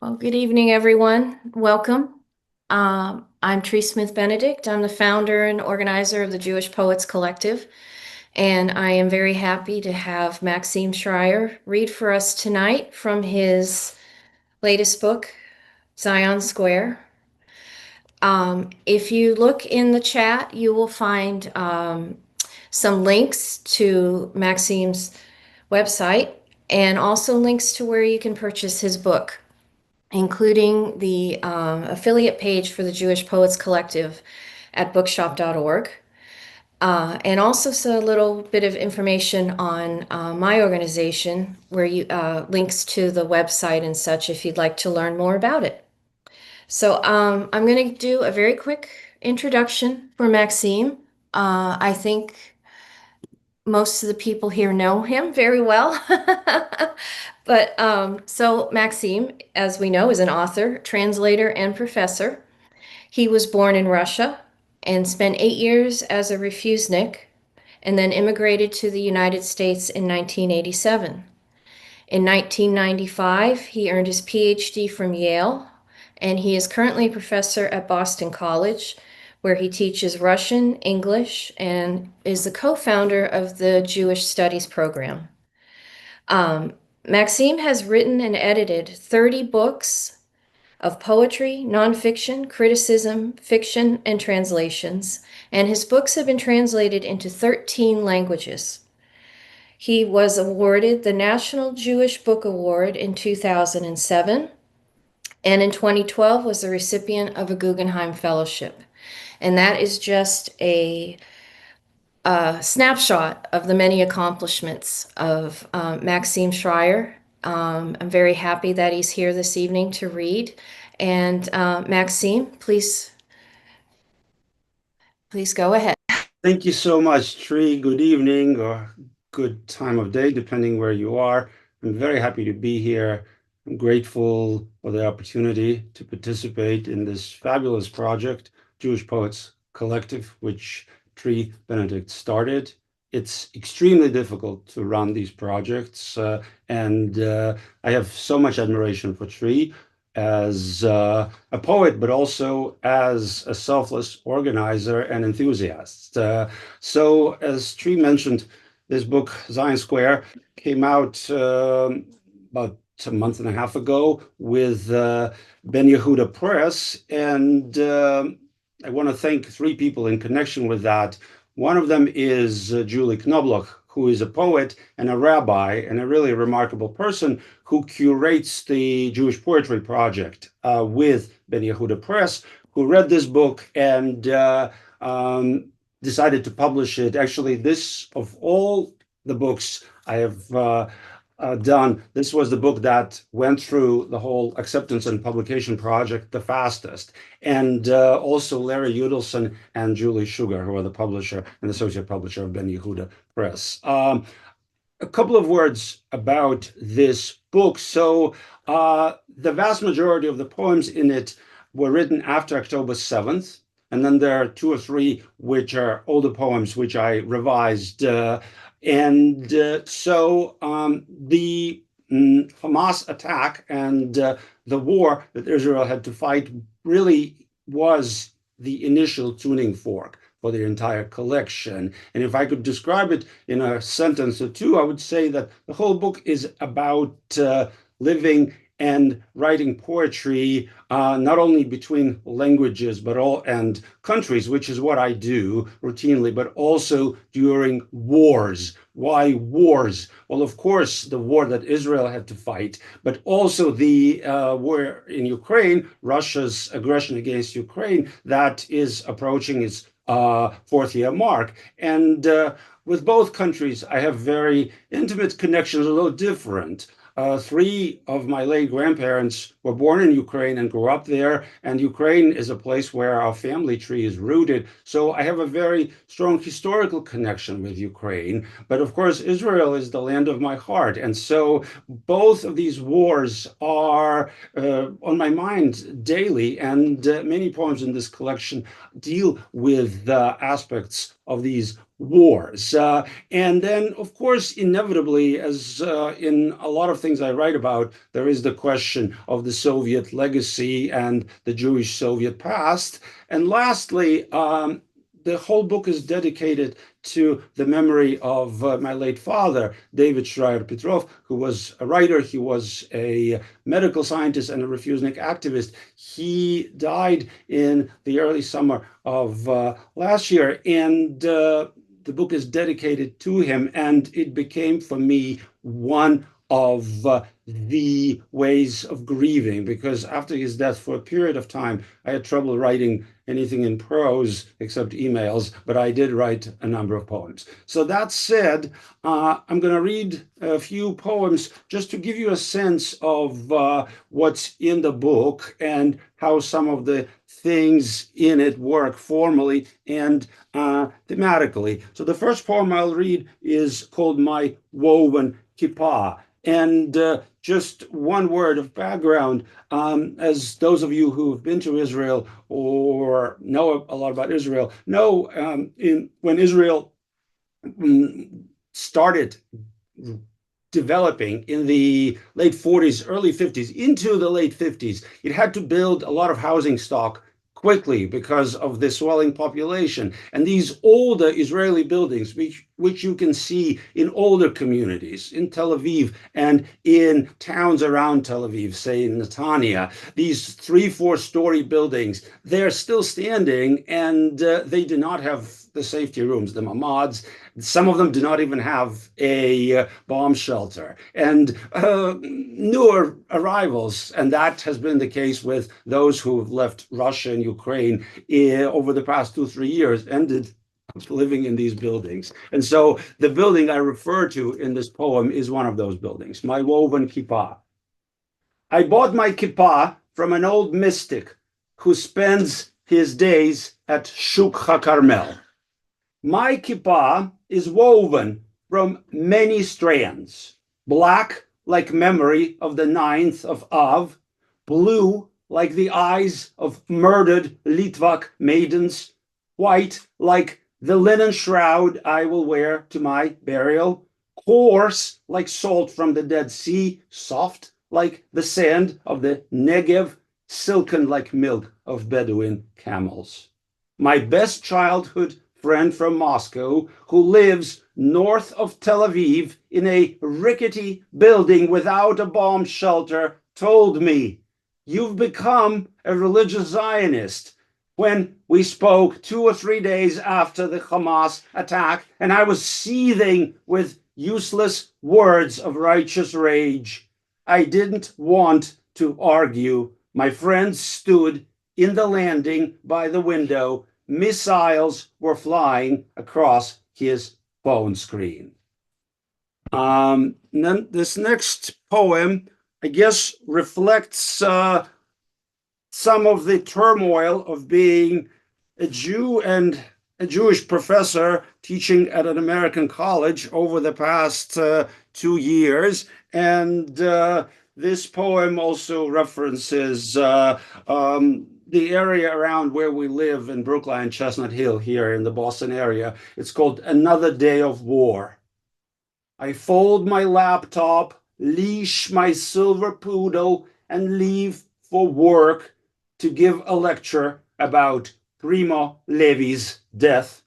Well, good evening, everyone. Welcome. I'm Tree Smith Benedikt. I'm the founder and organizer of the Jewish Poets Collective, and I am very happy to have Maxim Shrayer read for us tonight from his latest book, Zion Square. If you look in the chat, you will find some links to Maxim's website and also links to where you can purchase his book, including the affiliate page for the Jewish Poets Collective at bookshop.org. And also a little bit of information on my organization where you links to the website and such if you'd like to learn more about it. So I'm going to do a very quick introduction for Maxim. I think most of the people here know him very well. But so Maxim, as we know, is an author, translator, and professor. He was born in Russia and spent 8 years as a refusenik and then immigrated to the United States in 1987. In 1995, he earned his PhD from Yale, and he is currently a professor at Boston College, where he teaches Russian, English, and is the co-founder of the Jewish Studies program. Maxim has written and edited 30 books of poetry, nonfiction, criticism, fiction, and translations, and his books have been translated into 13 languages. He was awarded the National Jewish Book Award in 2007, and in 2012 was the recipient of a Guggenheim Fellowship. And that is just a snapshot of the many accomplishments of Maxim Shrayer. I'm very happy that he's here this evening to read. And Maxim, please go ahead. Thank you so much, Tree. Good evening or good time of day, depending where you are. I'm very happy to be here. I'm grateful for the opportunity to participate in this fabulous project, Jewish Poets Collective, which Tree Benedikt started. It's extremely difficult to run these projects, and I have so much admiration for Tree as a poet, but also as a selfless organizer and enthusiast. So as Tree mentioned, this book, Zion Square, came out about a month and a half ago with Yehuda Press, and I want to thank three people in connection with that. One of them is Julie Knobloch, who is a poet and a rabbi and a really remarkable person who curates the Jewish Poetry Project with Yehuda Press, who read this book and decided to publish it. Actually, this, of all the books I have done, this was the book that went through the whole acceptance and publication project the fastest. And also Larry Udelson and Julie Sugar, who are the publisher and associate publisher of Yehuda Press. A couple of words about this book. So the vast majority of the poems in it were written after October 7th. And then there are two or three which are older poems, which I revised. So the Hamas attack and the war that Israel had to fight really was the initial tuning fork for the entire collection. And if I could describe it in a sentence or two, I would say that the whole book is about living and writing poetry, not only between languages and countries, which is what I do routinely, but also during wars. Why wars? Well, of course, the war that Israel had to fight, but also the war in Ukraine, Russia's aggression against Ukraine, that is approaching its fourth year mark. And with both countries, I have very intimate connections, although different. Three of my late grandparents were born in Ukraine and grew up there, and Ukraine is a place where our family tree is rooted. So I have a very strong historical connection with Ukraine. But of course, Israel is the land of my heart. And so both of these wars are on my mind daily, and many poems in this collection deal with aspects of these wars. And then, of course, inevitably, as in a lot of things I write about, there is the question of the Soviet legacy and the Jewish Soviet past. And lastly, the whole book is dedicated to the memory of my late father, David Shrayer Petrov, who was a writer. He was a medical scientist and a refusnik activist. He died in the early summer of last year, and the book is dedicated to him, and it became for me one of the ways of grieving, because after his death, for a period of time, I had trouble writing anything in prose except emails, but I did write a number of poems. So that said, I'm going to read a few poems just to give you a sense of what's in the book and how some of the things in it work formally and thematically. So the first poem I'll read is called My Woven Kippah. And just one word of background, as those of you who've been to Israel or know a lot about Israel know, when Israel started developing in the late 40s, early 50s, into the late 50s, it had to build a lot of housing stock quickly because of the swelling population. And these older Israeli buildings, which you can see in older communities, in Tel Aviv and in towns around Tel Aviv, say in Netanya, these 3-4-story buildings, they're still standing, and they do not have the safety rooms, the mamads. Some of them do not even have a bomb shelter. And newer arrivals, and that has been the case with those who have left Russia and Ukraine over the past 2-3 years, ended up living in these buildings. And so the building I refer to in this poem is one of those buildings, My Woven Kippah. I bought my kippah from an old mystic who spends his days at Shuk HaKarmel. My kippah is woven from many strands, black like memory of the 9th of Av, blue like the eyes of murdered Litvak maidens, white like the linen shroud I will wear to my burial, coarse like salt from the Dead Sea, soft like the sand of the Negev, silken like milk of Bedouin camels. My best childhood friend from Moscow, who lives north of Tel Aviv in a rickety building without a bomb shelter, told me, "You've become a religious Zionist." When we spoke 2 or 3 days after the Hamas attack, and I was seething with useless words of righteous rage, I didn't want to argue. My friend stood in the landing by the window. Missiles were flying across his phone screen. Then this next poem, I guess, reflects some of the turmoil of being a Jew and a Jewish professor teaching at an American college over the past 2 years. And this poem also references the area around where we live in Brookline, Chestnut Hill, here in the Boston area. It's called Another Day of War. I fold my laptop, leash my silver poodle, and leave for work to give a lecture about Primo Levi's death.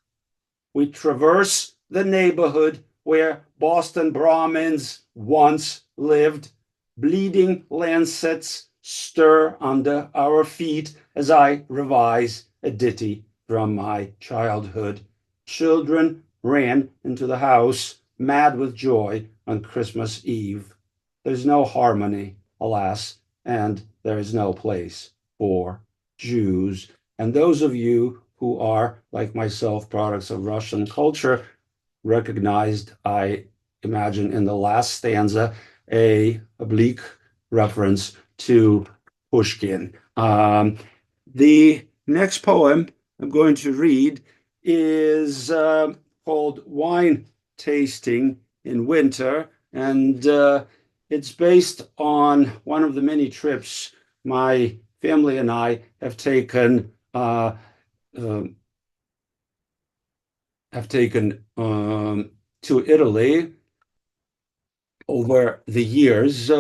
We traverse the neighborhood where Boston Brahmins once lived. Bleeding lancets stir under our feet as I revise a ditty from my childhood. Children ran into the house, mad with joy, on Christmas Eve. There's no harmony, alas, and there is no place for Jews. And those of you who are, like myself, products of Russian culture, recognized, I imagine, in the last stanza, a oblique reference to Pushkin. The next poem I'm going to read is called Wine Tasting in Winter, and it's based on one of the many trips my family and I have taken to Italy over the years.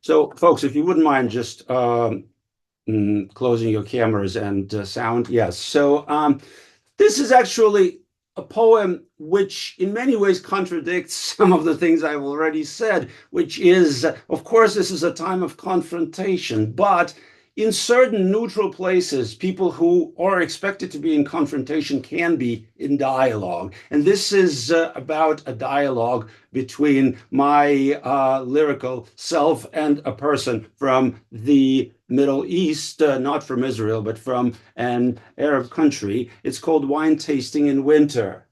So, folks, if you wouldn't mind just closing your cameras and sound. Yes. So this is actually a poem which in many ways contradicts some of the things I've already said, which is, of course, this is a time of confrontation, but in certain neutral places, people who are expected to be in confrontation can be in dialogue. And this is about a dialogue between my lyrical self and a person from the Middle East, not from Israel, but from an Arab country. It's called Wine Tasting in Winter.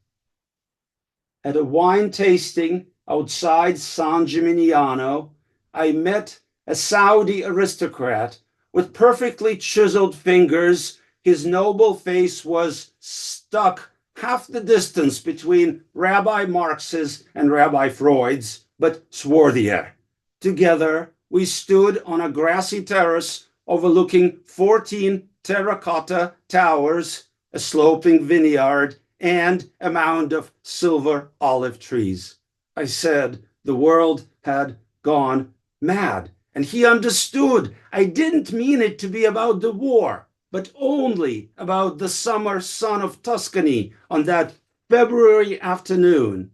At a wine tasting outside San Gimignano, I met a Saudi aristocrat with perfectly chiseled fingers. His noble face was stuck half the distance between Rabbi Marx's and Rabbi Freud's, but swarthier. Together, we stood on a grassy terrace overlooking 14 terracotta towers, a sloping vineyard, and a mound of silver olive trees. I said the world had gone mad, and he understood. I didn't mean it to be about the war, but only about the summer sun of Tuscany on that February afternoon.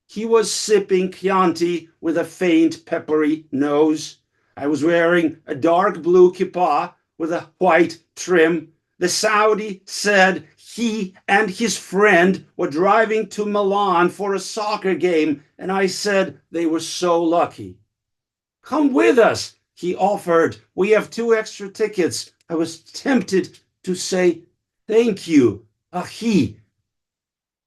He was sipping Chianti with a faint peppery nose. I was wearing a dark blue kippah with a white trim. The Saudi said he and his friend were driving to Milan for a soccer game, and I said they were so lucky. Come with us, he offered. We have 2 extra tickets. I was tempted to say thank you, ahi,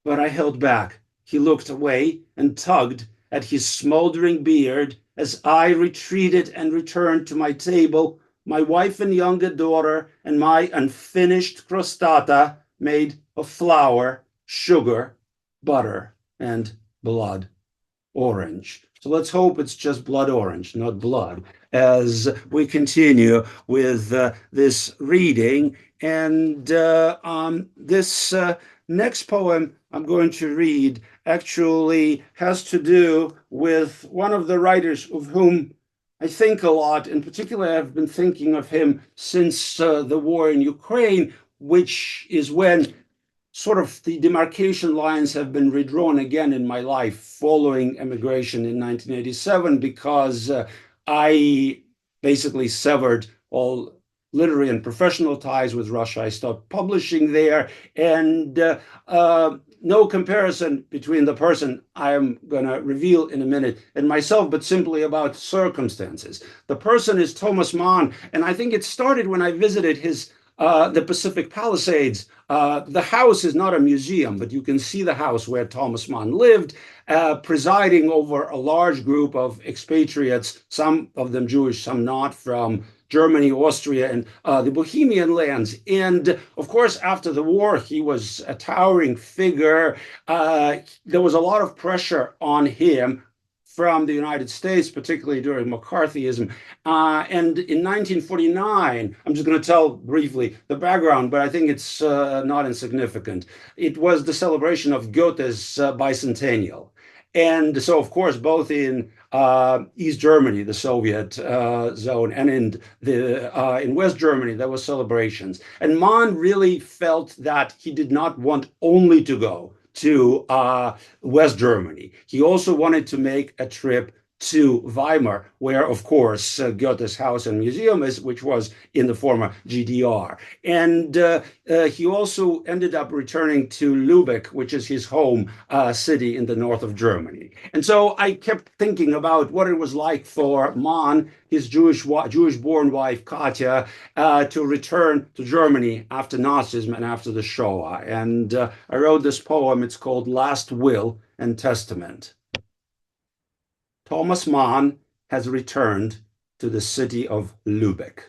but I held back. He looked away and tugged at his smoldering beard as I retreated and returned to my table. My wife and younger daughter and my unfinished crostata made of flour, sugar, butter, and blood orange. So let's hope it's just blood orange, not blood, as we continue with this reading. And this next poem I'm going to read actually has to do with one of the writers of whom I think a lot. In particular, I've been thinking of him since the war in Ukraine, which is when sort of the demarcation lines have been redrawn again in my life following emigration in 1987, because I basically severed all literary and professional ties with Russia. I stopped publishing there, and no comparison between the person I am going to reveal in a minute and myself, but simply about circumstances. The person is Thomas Mann, and I think it started when I visited his the Pacific Palisades. The house is not a museum, but you can see the house where Thomas Mann lived, presiding over a large group of expatriates, some of them Jewish, some not, from Germany, Austria, and the Bohemian lands. And of course, after the war, he was a towering figure. There was a lot of pressure on him from the United States, particularly during McCarthyism. And in 1949, I'm just going to tell briefly the background, but I think it's not insignificant. It was the celebration of Goethe's bicentennial. And so, of course, both in East Germany, the Soviet zone, and in West Germany, there were celebrations. And Mann really felt that he did not want only to go to West Germany. He also wanted to make a trip to Weimar, where, of course, Goethe's house and museum is, which was in the former GDR. And he also ended up returning to Lübeck, which is his home city in the north of Germany. And so I kept thinking about what it was like for Mann, his Jewish-born wife, Katya, to return to Germany after Nazism and after the Shoah. And I wrote this poem. It's called Last Will and Testament. Thomas Mann has returned to the city of Lübeck.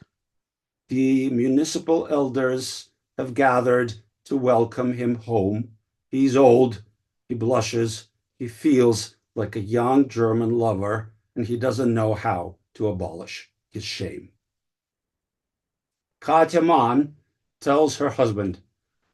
The municipal elders have gathered to welcome him home. He's old, he blushes, he feels like a young German lover, and he doesn't know how to abolish his shame. Katya Mann tells her husband,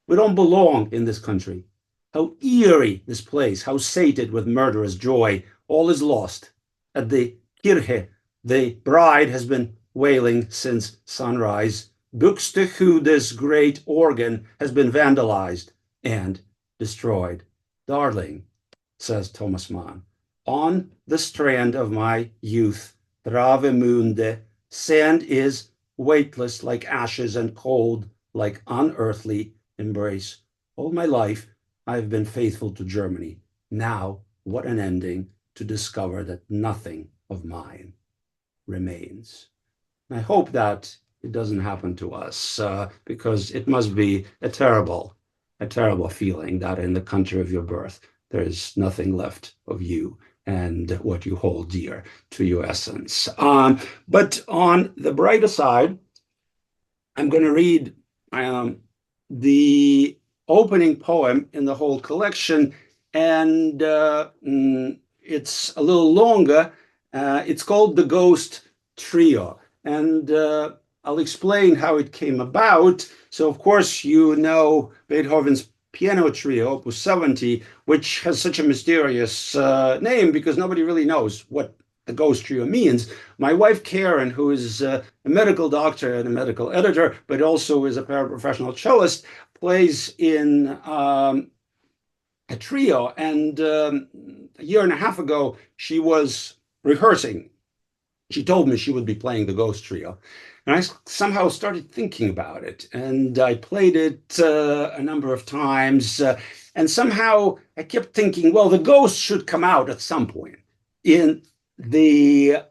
"We don't belong in this country. How eerie this place, how sated with murderous joy. All is lost. At the Kirche The bride has been wailing since sunrise. Buxtehude's great organ has been vandalized and destroyed. Darling, says Thomas Mann, on the strand of my youth, Travemünde, sand is weightless like ashes and cold like unearthly embrace. All my life, I have been faithful to Germany. Now, what an ending to discover that nothing of mine remains. I hope that it doesn't happen to us because it must be a terrible feeling that in the country of your birth, there is nothing left of you and what you hold dear to your essence. But on the brighter side, I'm going to read the opening poem in the whole collection, and it's a little longer. It's called The Ghost Trio, and I'll explain how it came about. So, of course, you know Beethoven's Piano Trio, Opus 70, which has such a mysterious name because nobody really knows what the Ghost Trio means. My wife, Karen, who is a medical doctor and a medical editor, but also is a paraprofessional cellist, plays in a trio. And a year and a half ago, she was rehearsing. She told me she would be playing the Ghost Trio. And I somehow started thinking about it. And I played it a number of times. And somehow I kept thinking, well, the ghost should come out at some point in the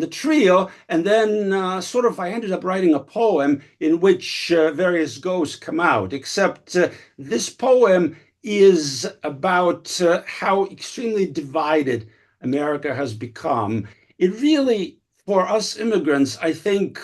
trio, and then sort of I ended up writing a poem in which various ghosts come out, except this poem is about how extremely divided America has become. It really, for us immigrants, I think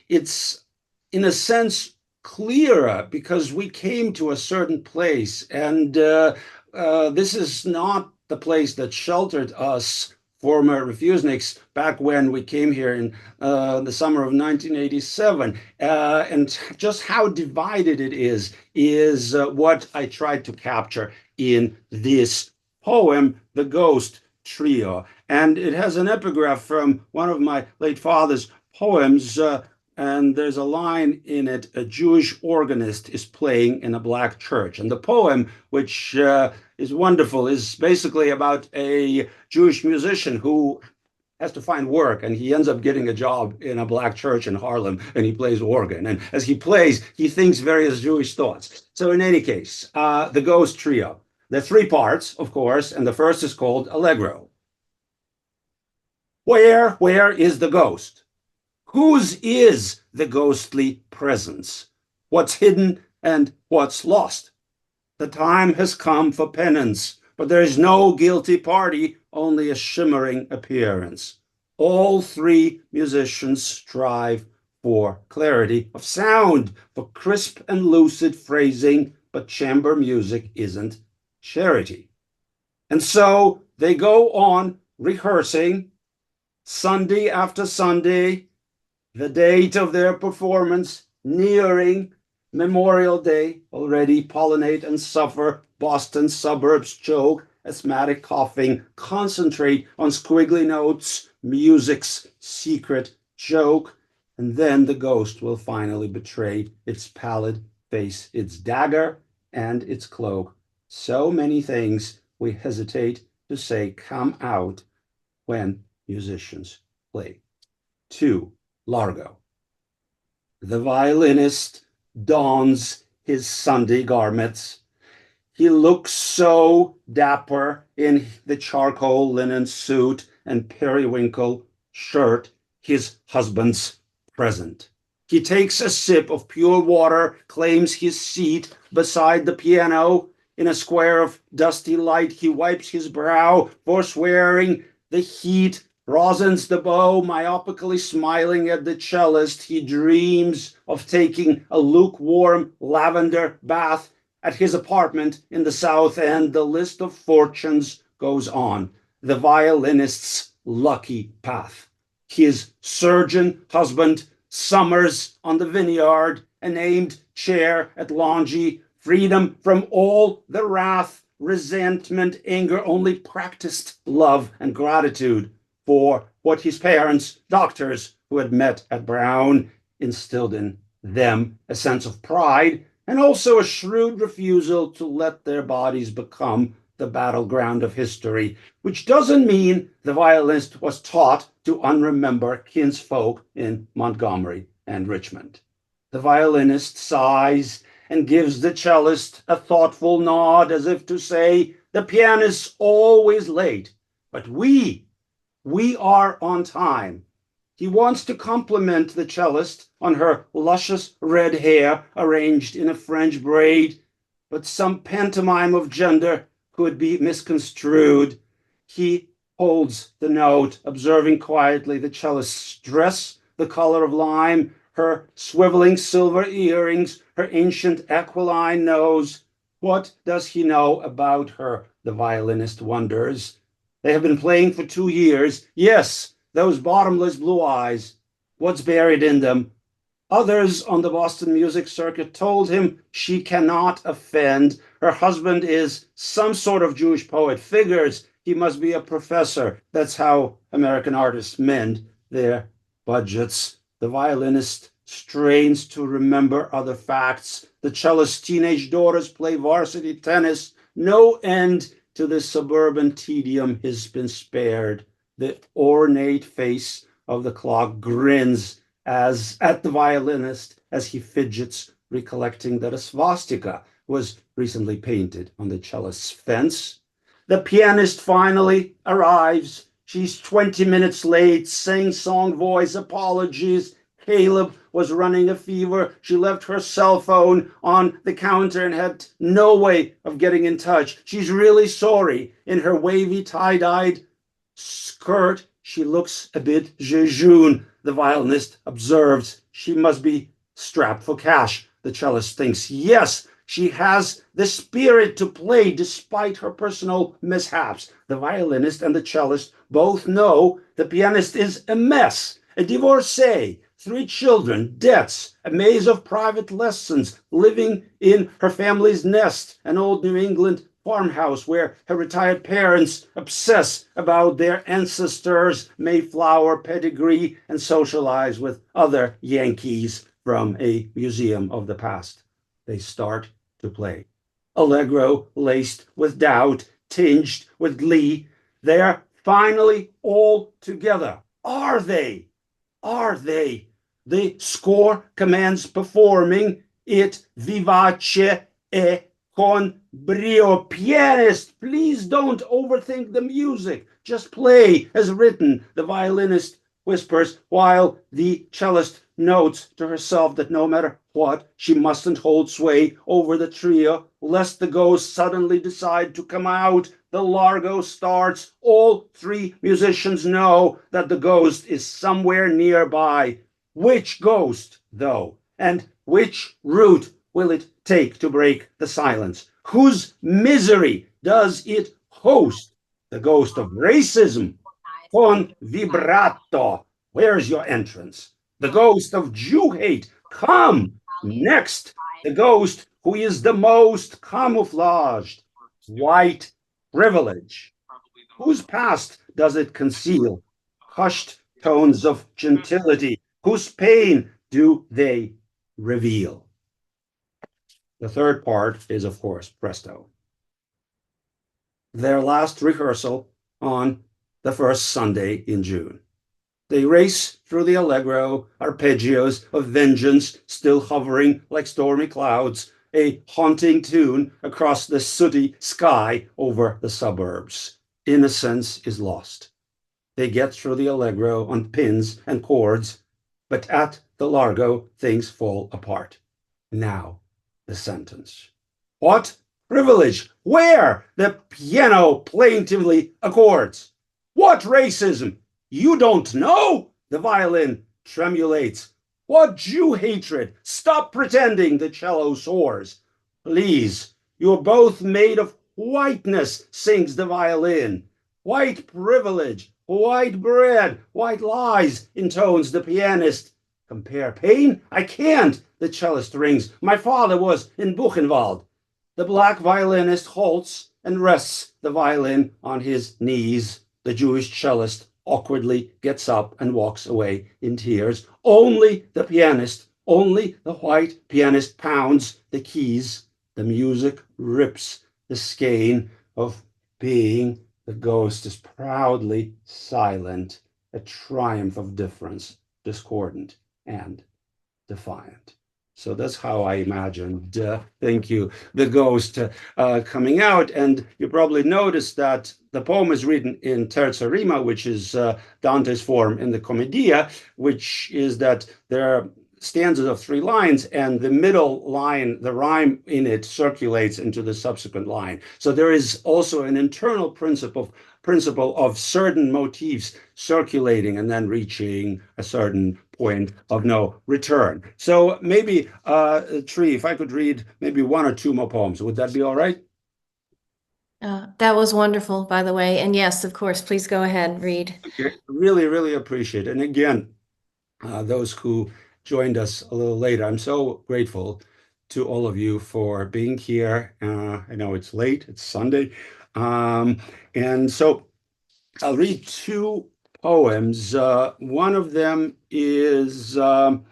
it's in a sense clearer because we came to a certain place, and this is not the place that sheltered us former refuseniks back when we came here in the summer of 1987. And just how divided it is what I tried to capture in this poem, The Ghost Trio. And it has an epigraph from one of my late father's poems, and there's a line in it: a Jewish organist is playing in a black church. And the poem, which is wonderful, is basically about a Jewish musician who has to find work, and he ends up getting a job in a black church in Harlem, and he plays organ. And as he plays, he thinks various Jewish thoughts. So in any case, the Ghost Trio. There are three parts, of course, and the first is called Allegro. Where is the ghost? Whose is the ghostly presence? What's hidden and what's lost? The time has come for penance, but there is no guilty party, only a shimmering appearance. All three musicians strive for clarity of sound, for crisp and lucid phrasing, but chamber music isn't charity. And so they go on rehearsing Sunday after Sunday, the date of their performance nearing Memorial Day. Already pollinate and suffer, Boston suburbs choke, asthmatic coughing, concentrate on squiggly notes, music's secret joke, and then the ghost will finally betray its pallid face, its dagger, and its cloak. So many things we hesitate to say come out when musicians play. 2. Largo. The violinist dons his Sunday garments. He looks so dapper in the charcoal linen suit and periwinkle shirt, his husband's present. He takes a sip of pure water, claims his seat beside the piano. In a square of dusty light, he wipes his brow, forswearing the heat, rosins the bow, myopically smiling at the cellist. He dreams of taking a lukewarm lavender bath at his apartment in the South End. The list of fortunes goes on. The violinist's lucky path. His surgeon husband summers on the vineyard, a named chair at Longy, freedom from all the wrath, resentment, anger, only practiced love and gratitude for what his parents, doctors who had met at Brown, instilled in them a sense of pride and also a shrewd refusal to let their bodies become the battleground of history, which doesn't mean the violinist was taught to unremember kinsfolk in Montgomery and Richmond. The violinist sighs and gives the cellist a thoughtful nod as if to say, the pianist's always late, but we are on time. He wants to compliment the cellist on her luscious red hair arranged in a French braid, but some pantomime of gender could be misconstrued. He holds the note, observing quietly the cellist's dress, the color of lime, her swiveling silver earrings, her ancient aquiline nose. What does he know about her? The violinist wonders. They have been playing for 2 years. Yes, those bottomless blue eyes. What's buried in them? Others on the Boston music circuit told him she cannot offend. Her husband is some sort of Jewish poet. Figures he must be a professor. That's how American artists mend their budgets. The violinist strains to remember other facts. The cellist's teenage daughters play varsity tennis. No end to the suburban tedium has been spared. The ornate face of the clock grins as at the violinist as he fidgets, recollecting that a swastika was recently painted on the cellist's fence. The pianist finally arrives. She's 20 minutes late, sing-song voice, apologies. Caleb was running a fever. She left her cell phone on the counter and had no way of getting in touch. She's really sorry. In her wavy tie-dyed skirt, she looks a bit jejune. The violinist observes she must be strapped for cash. The cellist thinks, yes, she has the spirit to play despite her personal mishaps. The violinist and the cellist both know the pianist is a mess, a divorcee, 3 children, debts, a maze of private lessons, living in her family's nest, an old New England farmhouse where her retired parents obsess about their ancestors' Mayflower pedigree and socialize with other Yankees from a museum of the past. They start to play. Allegro laced with doubt, tinged with glee. They're finally all together. Are they? Are they? The score commands performing it vivace e con brio. Pianist, please don't overthink the music. Just play as written, the violinist whispers, while the cellist notes to herself that no matter what, she mustn't hold sway over the trio, lest the ghost suddenly decide to come out. The largo starts. All 3 musicians know that the ghost is somewhere nearby. Which ghost, though? And which route will it take to break the silence? Whose misery does it host? The ghost of racism? Con vibrato. Where's your entrance? The ghost of Jew hate. Come. Next, the ghost who is the most camouflaged. White privilege. Whose past does it conceal? Hushed tones of gentility. Whose pain do they reveal? The third part is, of course, presto. Their last rehearsal on the first Sunday in June. They race through the allegro, arpeggios of vengeance still hovering like stormy clouds, a haunting tune across the sooty sky over the suburbs. Innocence is lost. They get through the allegro on pins and chords, but at the largo, things fall apart. Now, the sentence. What privilege? Where? The piano plaintively accords. What racism? You don't know? The violin tremulates. What Jew hatred? Stop pretending, the cello soars. Please, you're both made of whiteness, sings the violin. White privilege, white bread, white lies, intones the pianist. Compare pain? I can't, the cellist rings. My father was in Buchenwald. The black violinist halts and rests the violin on his knees. The Jewish cellist awkwardly gets up and walks away in tears. Only the pianist, only the white pianist pounds the keys. The music rips the skein of being. The ghost is proudly silent, a triumph of difference, discordant and defiant. So that's how I imagined, thank you, the ghost coming out. And you probably noticed that the poem is written in terza rima, which is Dante's form in the Commedia, which is that there are stanzas of 3 lines, and the middle line, the rhyme in it, circulates into the subsequent line. So there is also an internal principle of certain motifs circulating and then reaching a certain point of no return. So maybe, Tree, if I could read maybe 1 or 2 more poems, would that be all right? That was wonderful, by the way. And yes, of course, please go ahead, read. Okay. Really, really appreciate it. And again, those who joined us a little later, I'm so grateful to all of you for being here. I know it's late, it's Sunday. And so I'll read 2 poems. One of them is one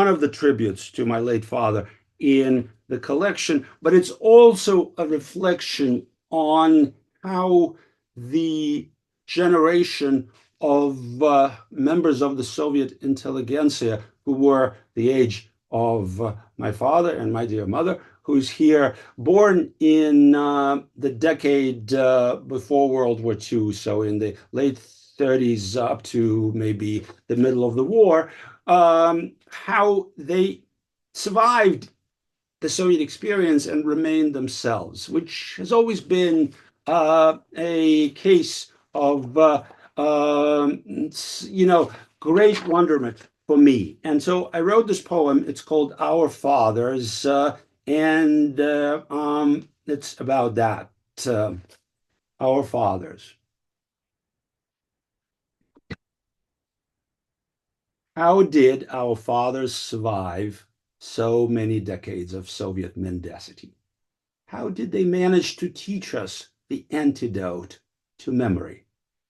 of the tributes to my late father in the collection, but it's also a reflection on how the generation of members of the Soviet intelligentsia who were the age of my father and my dear mother, who's here, born in the decade before World War II, so in the late 30s up to maybe the middle of the war, how they survived the Soviet experience and remained themselves, which has always been a case of, great wonderment for me. And so I wrote this poem. It's called Our Fathers, and it's about that, Our Fathers. How did our fathers survive so many decades of Soviet mendacity? How did they manage to teach us the antidote to memory?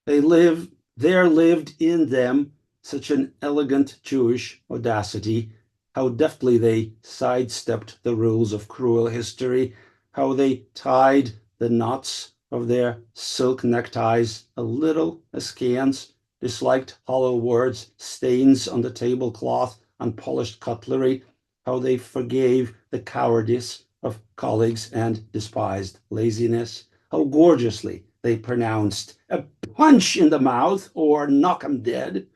There lived in them such an elegant Jewish audacity, how deftly they sidestepped the rules of cruel history, how they tied the knots of their silk neckties a little askance, disliked hollow words, stains on the tablecloth, unpolished cutlery, how they forgave the cowardice of colleagues and despised laziness, how gorgeously they pronounced a punch in the mouth or knock 'em dead,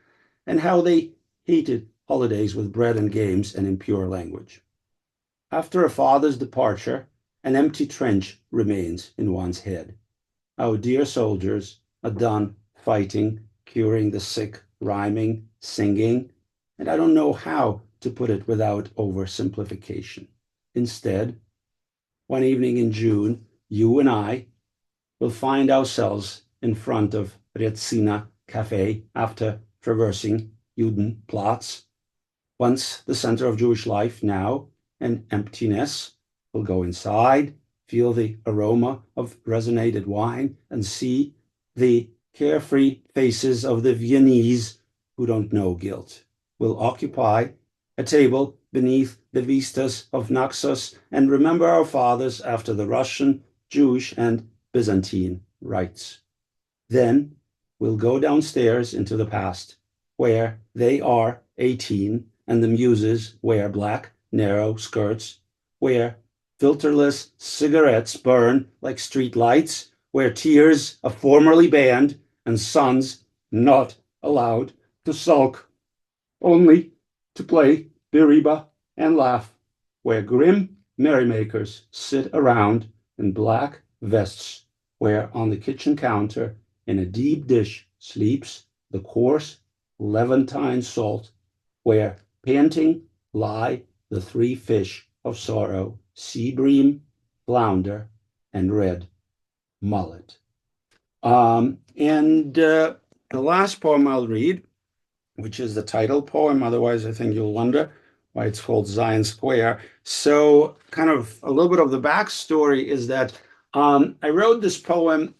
and how they hated holidays with bread and games and impure language. After a father's departure, an empty trench remains in one's head. Our dear soldiers are done fighting, curing the sick, rhyming, singing, and I don't know how to put it without oversimplification. Instead, one evening in June, you and I will find ourselves in front of Retsina Cafe after traversing Judenplatz, once the center of Jewish life, now an emptiness. We'll go inside, feel the aroma of resonated wine, and see the carefree faces of the Viennese who don't know guilt. We'll occupy a table beneath the vistas of Naxos and remember our fathers after the Russian, Jewish, and Byzantine rites. Then we'll go downstairs into the past, where they are 18 and the muses wear black, narrow skirts, where filterless cigarettes burn like street lights, where tears are formerly banned and sons not allowed to sulk, only to play biriba and laugh, where grim merrymakers sit around in black vests, where on the kitchen counter in a deep dish sleeps the coarse Levantine salt, where panting lie the 3 fish of sorrow, sea bream, flounder, and red mullet. The last poem I'll read, which is the title poem, otherwise I think you'll wonder why it's called Zion Square. So kind of a little bit of the backstory is that I wrote this poem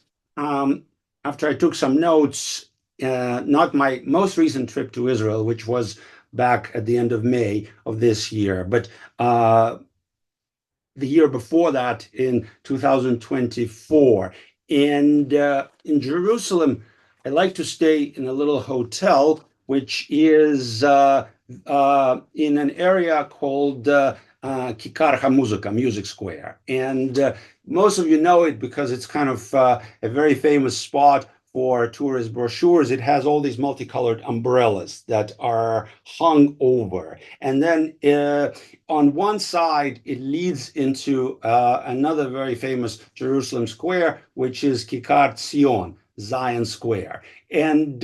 after I took some notes, not my most recent trip to Israel, which was back at the end of May of this year, but the year before that in 2024. And in Jerusalem, I like to stay in a little hotel, which is in an area called Kikar HaMuzika, Music Square. And most of you know it because it's kind of a very famous spot for tourist brochures. It has all these multicolored umbrellas that are hung over. And then on one side, it leads into another very famous Jerusalem square, which is Kikar Zion, Zion Square. And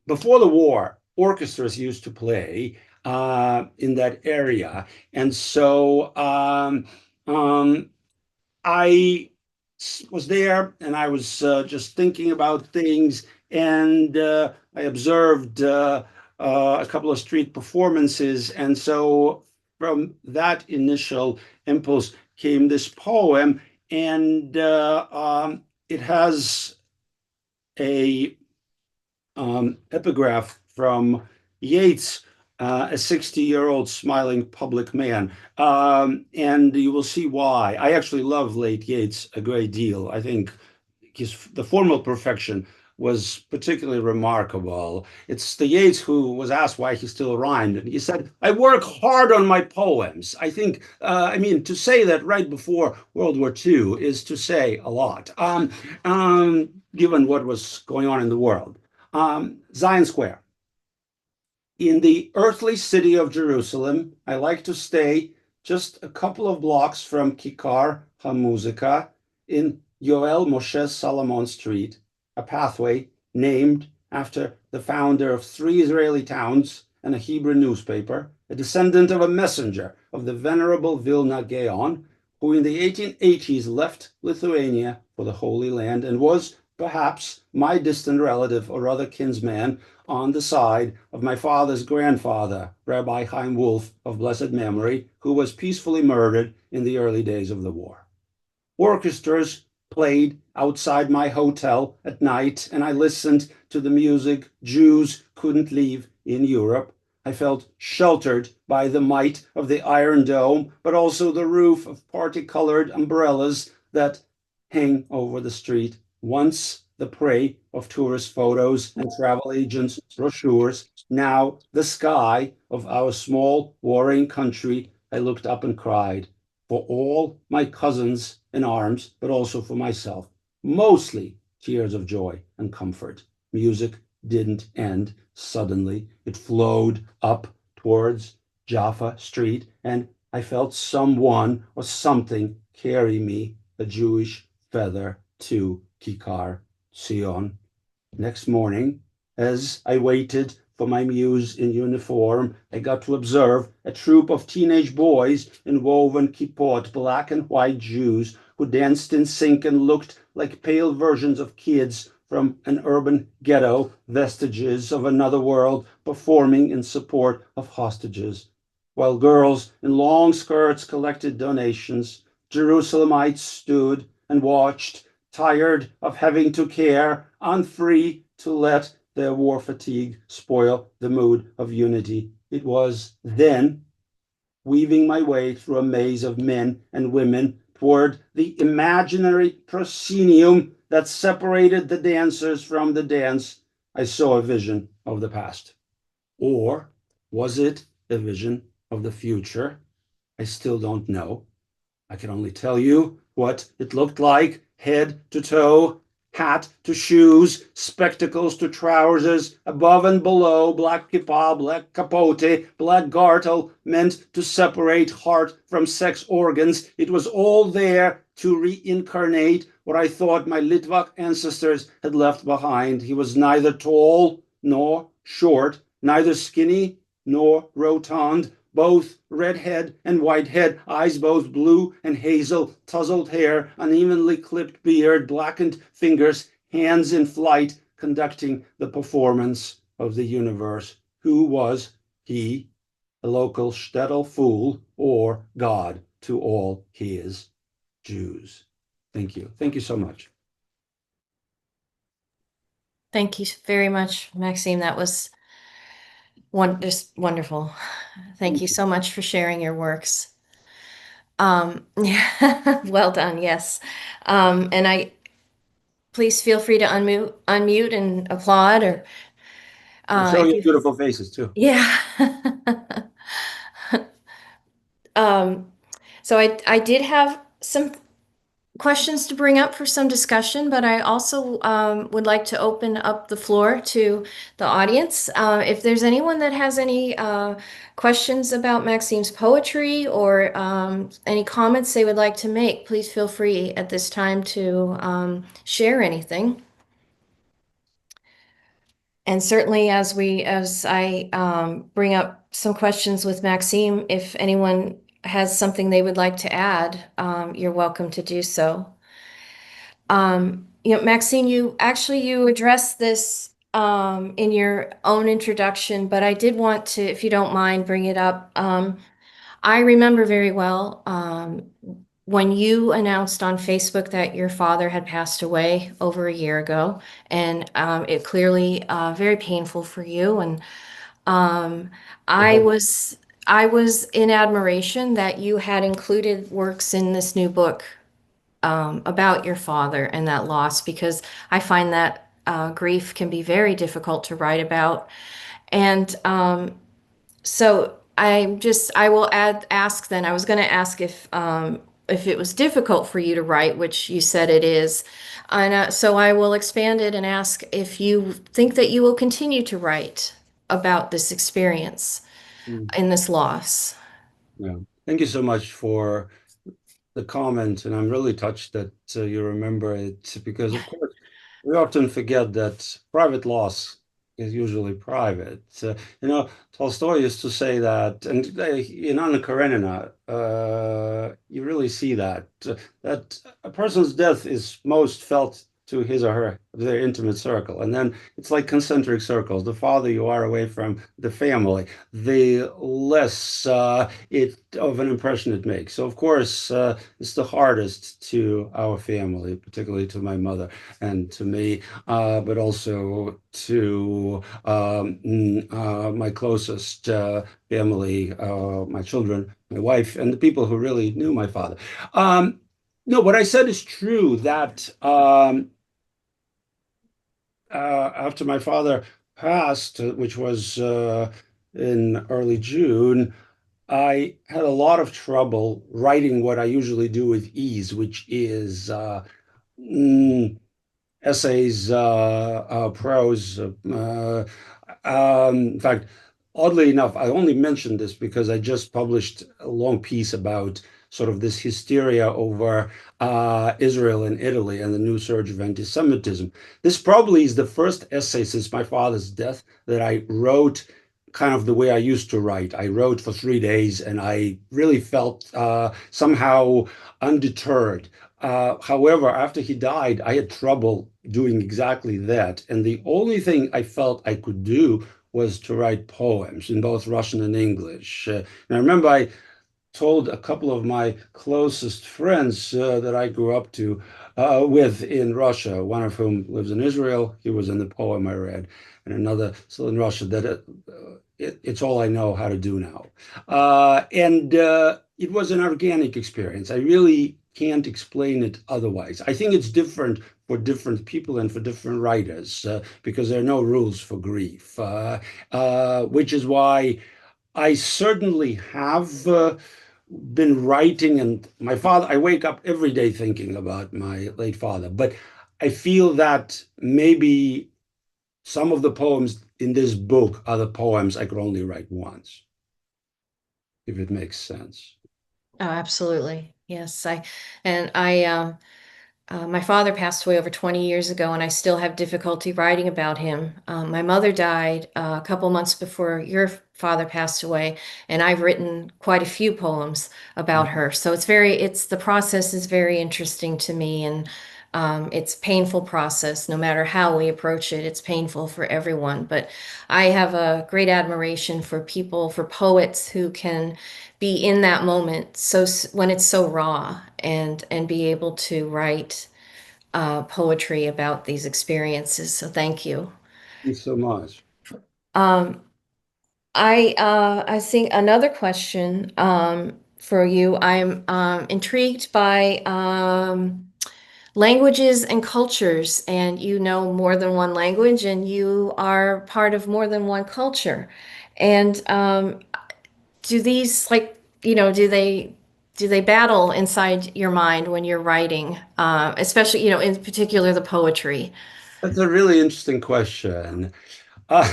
before the war, orchestras used to play in that area. And so I was there and I was just thinking about things, and I observed a couple of street performances. And so from that initial impulse came this poem, and it has a epigraph from Yeats, a 60-year-old smiling public man. And you will see why. I actually love late Yeats a great deal. I think the formal perfection was particularly remarkable. It's the Yeats who was asked why he still rhymed, and he said, "I work hard on my poems." I think, I mean, to say that right before World War II is to say a lot, given what was going on in the world. Zion Square. In the earthly city of Jerusalem, I like to stay just a couple of blocks from Kikar HaMuzika in Yoel Moshe Salomon Street, a pathway named after the founder of 3 Israeli towns and a Hebrew newspaper, a descendant of a messenger of the venerable Vilna Gaon, who in the 1880s left Lithuania for the Holy Land and was perhaps my distant relative or other kinsman on the side of my father's grandfather, Rabbi Chaim Wolf of blessed memory, who was peacefully murdered in the early days of the war. Orchestras played outside my hotel at night, and I listened to the music Jews couldn't leave in Europe. I felt sheltered by the might of the Iron Dome, but also the roof of party-colored umbrellas that hang over the street, once the prey of tourist photos and travel agents' brochures, now the sky of our small warring country. I looked up and cried for all my cousins in arms, but also for myself. Mostly tears of joy and comfort. Music didn't end suddenly. It flowed up towards Jaffa Street, and I felt someone or something carry me, a Jewish feather, to Kikar Zion. Next morning, as I waited for my muse in uniform, I got to observe a troop of teenage boys in woven kippot, black and white Jews, who danced in sync and looked like pale versions of kids from an urban ghetto, vestiges of another world, performing in support of hostages. While girls in long skirts collected donations, Jerusalemites stood and watched, tired of having to care, unfree to let their war fatigue spoil the mood of unity. It was then, weaving my way through a maze of men and women toward the imaginary proscenium that separated the dancers from the dance, I saw a vision of the past. Or was it a vision of the future? I still don't know. I can only tell you what it looked like, head to toe, hat to shoes, spectacles to trousers, above and below, black kippah, black capote, black gartel, meant to separate heart from sex organs. It was all there to reincarnate what I thought my Litvak ancestors had left behind. He was neither tall nor short, neither skinny nor rotund, both red head and white head, eyes both blue and hazel, tousled hair, unevenly clipped beard, blackened fingers, hands in flight, conducting the performance of the universe. Who was he? A local shtetl fool or God to all his Jews? Thank you. Thank you so much. Thank you very much, Maxime. That was just wonderful. Thank you so much for sharing your works. Well done, yes. And I please feel free to unmute and applaud or I'm showing if you you beautiful faces too. yeah. Um, so I did have some questions to bring up for some discussion, but I also would like to open up the floor to the audience. If there's anyone that has any questions about Maxime's poetry or any comments they would like to make, please feel free at this time to share anything. And certainly, as I bring up some questions with Maxime, if anyone has something they would like to add, you're welcome to do so. Maxine, you addressed this in your own introduction, but I did want to, if you don't mind, bring it up. I remember very well when you announced on Facebook that your father had passed away over a year ago, and it clearly very painful for you. And um, I Oh, was I was in admiration that you had included works in this new book about your father and that loss because I find that grief can be very difficult to write about. And so I will ask then. I was going to ask if it was difficult for you to write, which you said it is. And so I will expand it and ask if you think that you will continue to write about this experience mm, in this loss. yeah. Thank you so much for the comment, and I'm really touched that you remember it because, of course, we often forget that private loss is usually private. Tolstoy used to say that, and in Anna Karenina, you really see that a person's death is most felt to his or her their intimate circle, and then it's like concentric circles. The farther you are away from the family, the less it of an impression it makes. So, of course, it's the hardest to our family, particularly to my mother and to me, but also to my closest family, my children, my wife, and the people who really knew my father. Um, no, what I said is true that after my father passed, which was in early June, I had a lot of trouble writing what I usually do with ease, which is mm, essays, prose. In fact, oddly enough, I only mentioned this because I just published a long piece about sort of this hysteria over Israel and Italy and the new surge of anti-Semitism. This probably is the first essay since my father's death that I wrote kind of the way I used to write. I wrote for 3 days and I really felt somehow undeterred. However, after he died, I had trouble doing exactly that. And the only thing I felt I could do was to write poems in both Russian and English. And I remember I told a couple of my closest friends that I grew up to with in Russia, one of whom lives in Israel. He was in the poem I read, and another still in Russia, that it's all I know how to do now. And it was an organic experience. I really can't explain it otherwise. I think it's different for different people and for different writers because there are no rules for grief, which is why I certainly have been writing, and my father, I wake up every day thinking about my late father, but I feel that maybe some of the poems in this book are the poems I could only write once, if it makes sense. Oh, absolutely. Yes, my father passed away over 20 years ago, and I still have difficulty writing about him. My mother died a couple months before your father passed away, and I've written quite a few poems about her. So the process is very interesting to me, and it's a painful process. No matter how we approach it, it's painful for everyone. But I have a great admiration for people, for poets who can be in that moment when it's so raw and be able to write poetry about these experiences. So thank you. Thank you so much. Um, I think another question for you. I'm intrigued by languages and cultures, and you know more than one language, and you are part of more than one culture. And do these do they battle inside your mind when you're writing, especially in particular the poetry? That's a really interesting question. Uh,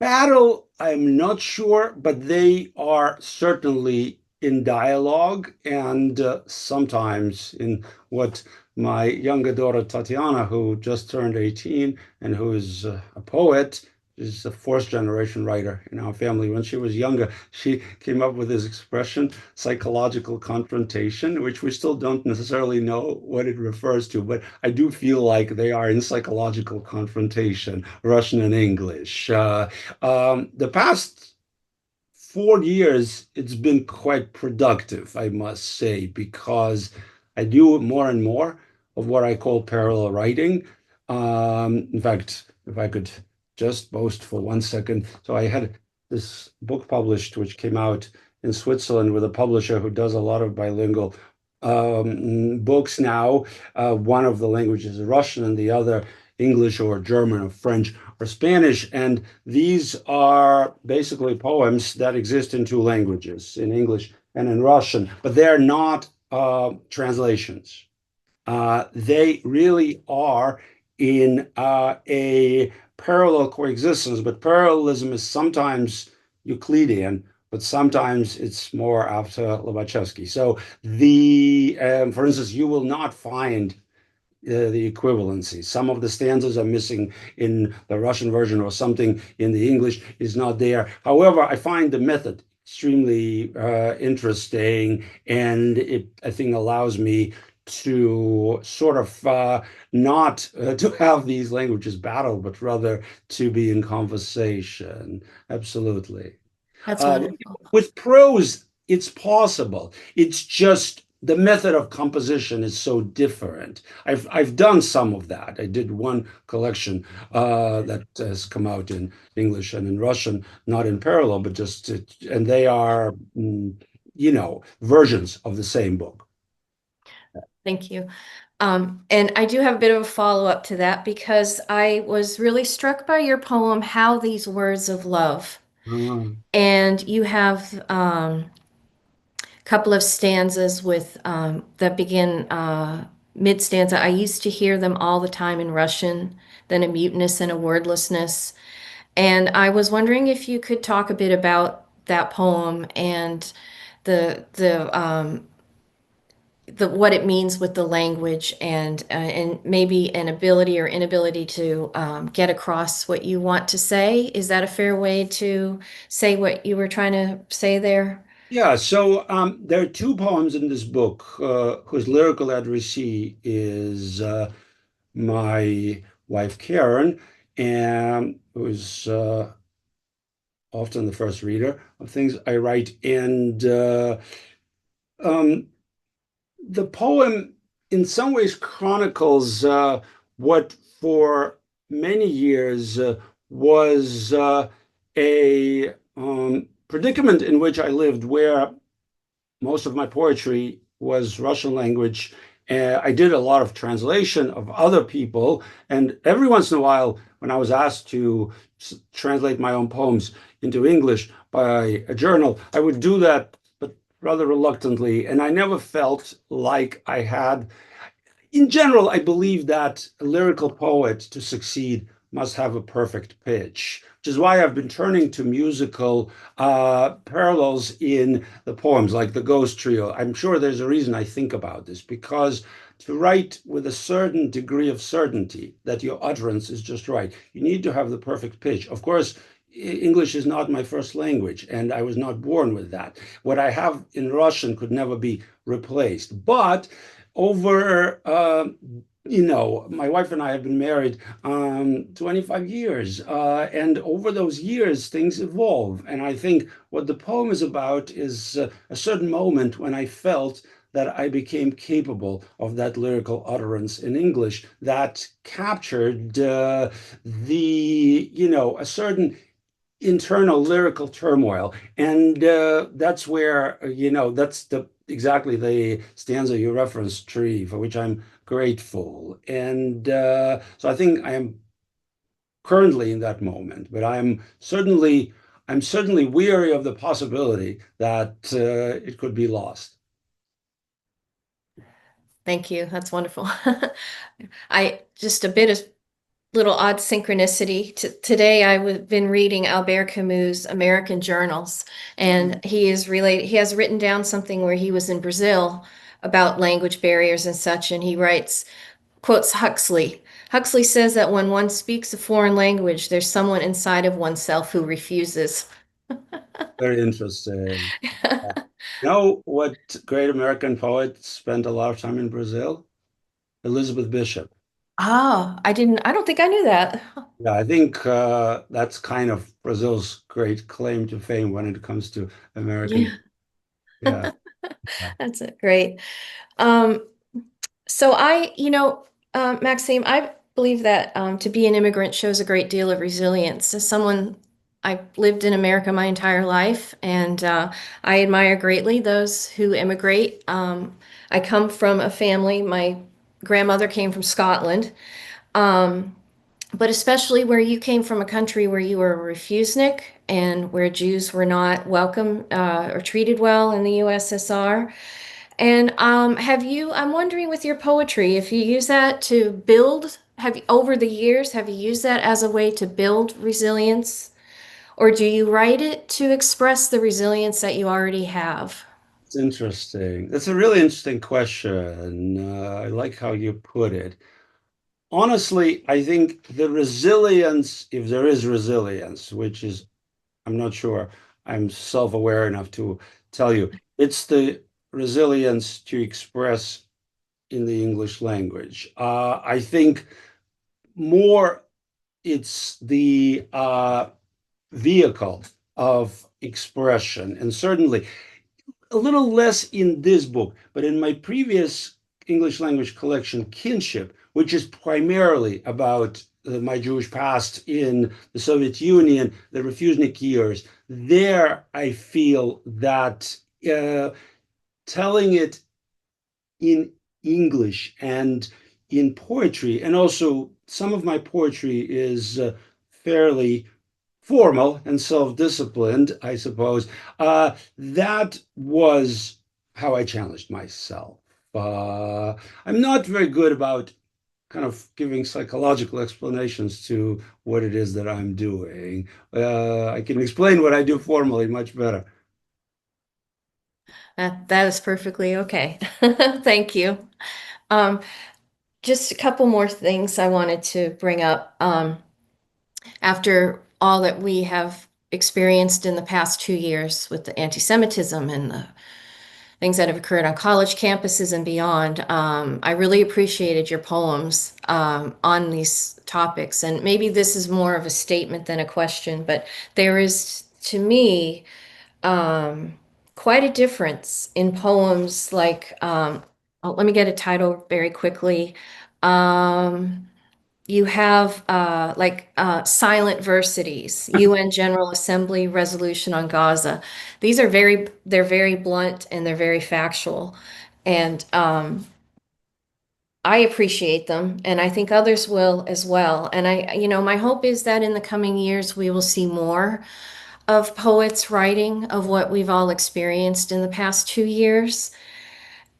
Battle, I'm not sure, but they are certainly in dialogue and sometimes in what my younger daughter Tatiana, who just turned 18 and who is a poet, is a fourth generation writer in our family. When she was younger, she came up with this expression, psychological confrontation, which we still don't necessarily know what it refers to, but I do feel like they are in psychological confrontation, Russian and English. The past 4 years, it's been quite productive, I must say, because I do more and more of what I call parallel writing. In fact, if I could just boast for 1 second. So I had this book published, which came out in Switzerland with a publisher who does a lot of bilingual books now. One of the languages is Russian and the other English or German or French or Spanish. And these are basically poems that exist in two languages, in English and in Russian, but they're not translations. They really are in a parallel coexistence, but parallelism is sometimes Euclidean, but sometimes it's more after Lobachevsky. So for instance, you will not find the equivalency. Some of the stanzas are missing in the Russian version, or something in the English is not there. However, I find the method extremely interesting, and it, I think, allows me to sort of not to have these languages battle, but rather to be in conversation. Absolutely. That's Uh, wonderful. with prose, it's possible. It's just the method of composition is so different. I've done some of that. I did one collection that has come out in English and in Russian, not in parallel, but just and they are, versions of the same book. Thank you. And I do have a bit of a follow-up to that because I was really struck by your poem, How These Words of Love. Ah, And you have couple of stanzas with that begin mid stanza. I used to hear them all the time in Russian, then a muteness and a wordlessness. And I was wondering if you could talk a bit about that poem and the what it means with the language and maybe an ability or inability to get across what you want to say. Is that a fair way to say what you were trying to say there? yeah, so there are two poems in this book whose lyrical addressee is my wife Karen, and who's often the first reader of things I write. And um, the poem, in some ways, chronicles what for many years was a predicament in which I lived, where most of my poetry was Russian language. I did a lot of translation of other people, and every once in a while, when I was asked to translate my own poems into English by a journal, I would do that, but rather reluctantly. And I never felt like I had, in general, I believe that a lyrical poet to succeed must have a perfect pitch, which is why I've been turning to musical parallels in the poems, like the Ghost Trio. I'm sure there's a reason I think about this, because to write with a certain degree of certainty that your utterance is just right, you need to have the perfect pitch. Of course, English is not my first language, and I was not born with that. What I have in Russian could never be replaced. But over my wife and I have been married 25 years, and over those years things evolve. And I think what the poem is about is a certain moment when I felt that I became capable of that lyrical utterance in English that captured a certain internal lyrical turmoil. And that's where, that's exactly the stanza you referenced, Tree, for which I'm grateful. And so I think I am currently in that moment, but I'm certainly weary of the possibility that it could be lost. Thank you. That's wonderful. I just a bit of little odd synchronicity. Today, I've been reading Albert Camus' American Journals, and he has written down something where he was in Brazil about language barriers and such, and he quotes Huxley. Huxley says that when one speaks a foreign language, there's someone inside of oneself who refuses. Very interesting. You know what great American poet spent a lot of time in Brazil? Elizabeth Bishop. I don't think I knew that. Yeah, I think that's kind of Brazil's great claim to fame when it comes to American. Yeah, Yeah. Yeah. that's it. Great. Um, So Maxime, I believe that to be an immigrant shows a great deal of resilience. As someone, I've lived in America my entire life, and I admire greatly those who immigrate. I come from a family, my grandmother came from Scotland, um, but especially where you came from a country where you were a refusenik and where Jews were not welcome or treated well in the USSR. And I'm wondering with your poetry, if you use that to build, over the years, have you used that as a way to build resilience? Or do you write it to express the resilience that you already have? It's interesting. That's a really interesting question. I like how you put it. Honestly, I think the resilience, if there is resilience, which is, I'm not sure I'm self-aware enough to tell you, it's the resilience to express in the English language. I think more it's the vehicle of expression. And certainly a little less in this book, but in my previous English language collection, Kinship, which is primarily about my Jewish past in the Soviet Union, the Refusenik years, there I feel that telling it in English and in poetry, and also some of my poetry is fairly formal and self-disciplined, I suppose. That was how I challenged myself. Uh, I'm not very good about kind of giving psychological explanations to what it is that I'm doing. I can explain what I do formally much better. That is perfectly okay. Thank you. Um, just a couple more things I wanted to bring up. After all that we have experienced in the past 2 years with the anti-Semitism and the things that have occurred on college campuses and beyond, I really appreciated your poems on these topics. And maybe this is more of a statement than a question, but there is, to me, um, quite a difference in poems like, oh, let me get a title very quickly. Um, you have silent versities, UN General Assembly resolution on Gaza. They're very blunt and they're very factual. And I appreciate them, and I think others will as well. And my hope is that in the coming years, we will see more of poets writing of what we've all experienced in the past 2 years.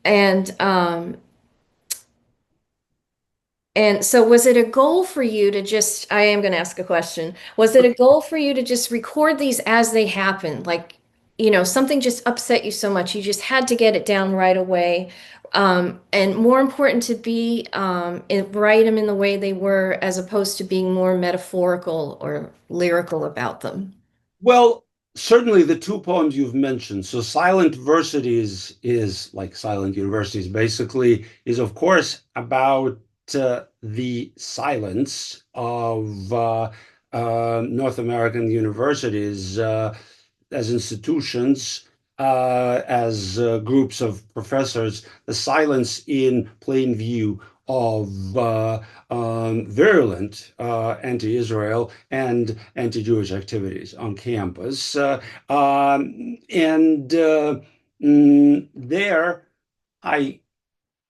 And And so, was it a goal for you to just, I am going to ask a question. Was it a goal for you to just record these as they happen? Like, something just upset you so much, you just had to get it down right away. And more important to write them in the way they were, as opposed to being more metaphorical or lyrical about them. Well, certainly the two poems you've mentioned. So Silent Versities is like Silent Universities, basically, is of course about the silence of North American universities as institutions. as groups of professors, the silence in plain view of virulent anti-Israel and anti-Jewish activities on campus. And there, I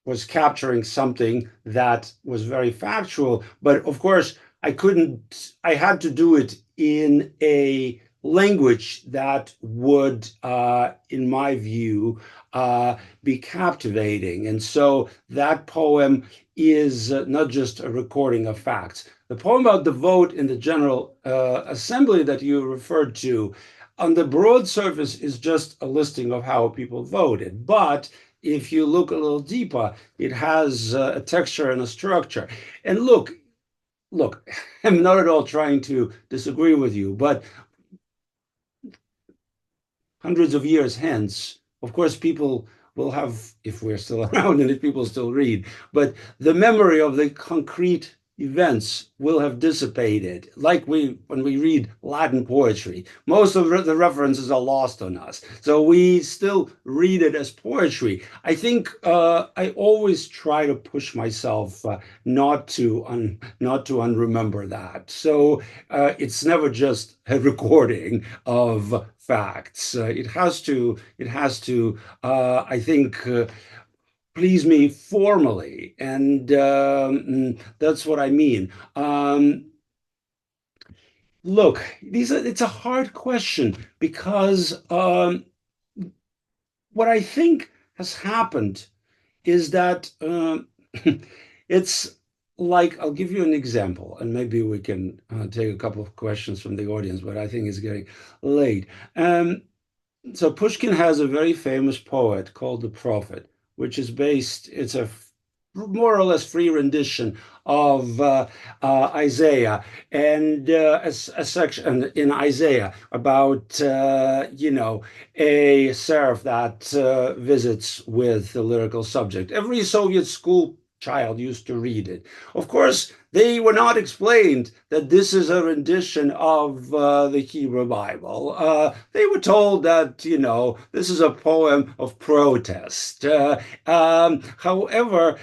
was capturing something that was very factual, but of course I had to do it in a language that would, in my view, be captivating. And so that poem is not just a recording of facts. The poem about the vote in the General Assembly that you referred to, on the broad surface, is just a listing of how people voted. But if you look a little deeper, it has a texture and a structure. And look, I'm not at all trying to disagree with you, but hundreds of years hence, of course, people will have, if we're still around and if people still read, but the memory of the concrete events will have dissipated. Like when we read Latin poetry, most of the references are lost on us. So we still read it as poetry. I think I always try to push myself not to unremember that. So it's never just a recording of facts. It has to, I think, please me formally, and that's what I mean. Look, it's a hard question because what I think has happened is that it's like, I'll give you an example, and maybe we can take a couple of questions from the audience, but I think it's getting late. So Pushkin has a very famous poet called The Prophet, which is based, it's a more or less free rendition of Isaiah, and a section in Isaiah about, a seraph that visits with the lyrical subject. Every Soviet school child used to read it. Of course, they were not explained that this is a rendition of the Hebrew Bible. They were told that, this is a poem of protest. However,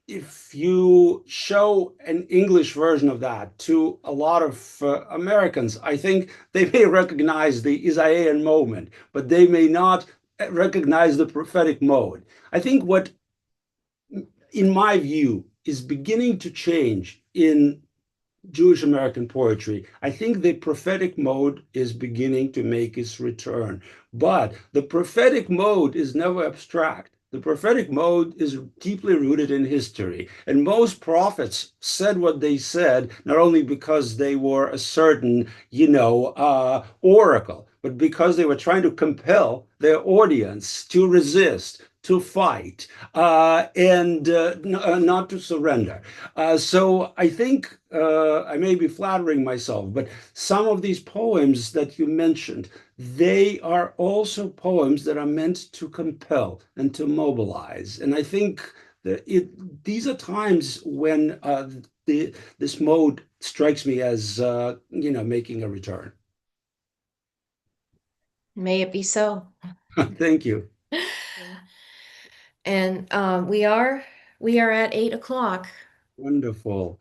if you show an English version of that to a lot of Americans, I think they may recognize the Isaiah moment, but they may not recognize the prophetic mode. I think what, in my view, is beginning to change in Jewish American poetry. I think the prophetic mode is beginning to make its return. But the prophetic mode is never abstract. The prophetic mode is deeply rooted in history. And most prophets said what they said, not only because they were a certain, oracle, but because they were trying to compel their audience to resist, to fight, and not to surrender. So I think I may be flattering myself, but some of these poems that you mentioned, they are also poems that are meant to compel and to mobilize. And I think that these are times when this mode strikes me as, making a return. May it be so. Thank you. And we are at 8 o'clock. Wonderful.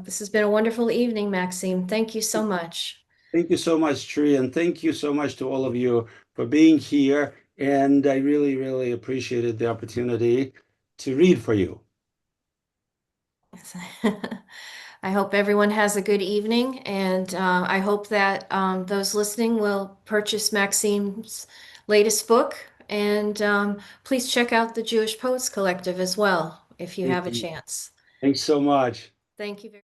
This has been a wonderful evening, Maxime. Thank you so much. Thank you so much, Tree, and thank you so much to all of you for being here. And I really, really appreciated the opportunity to read for you. I hope everyone has a good evening, and I hope that those listening will purchase Maxime's latest book. And please check out the Jewish Poets Collective as well if you have a chance. Thanks so much. Thank you very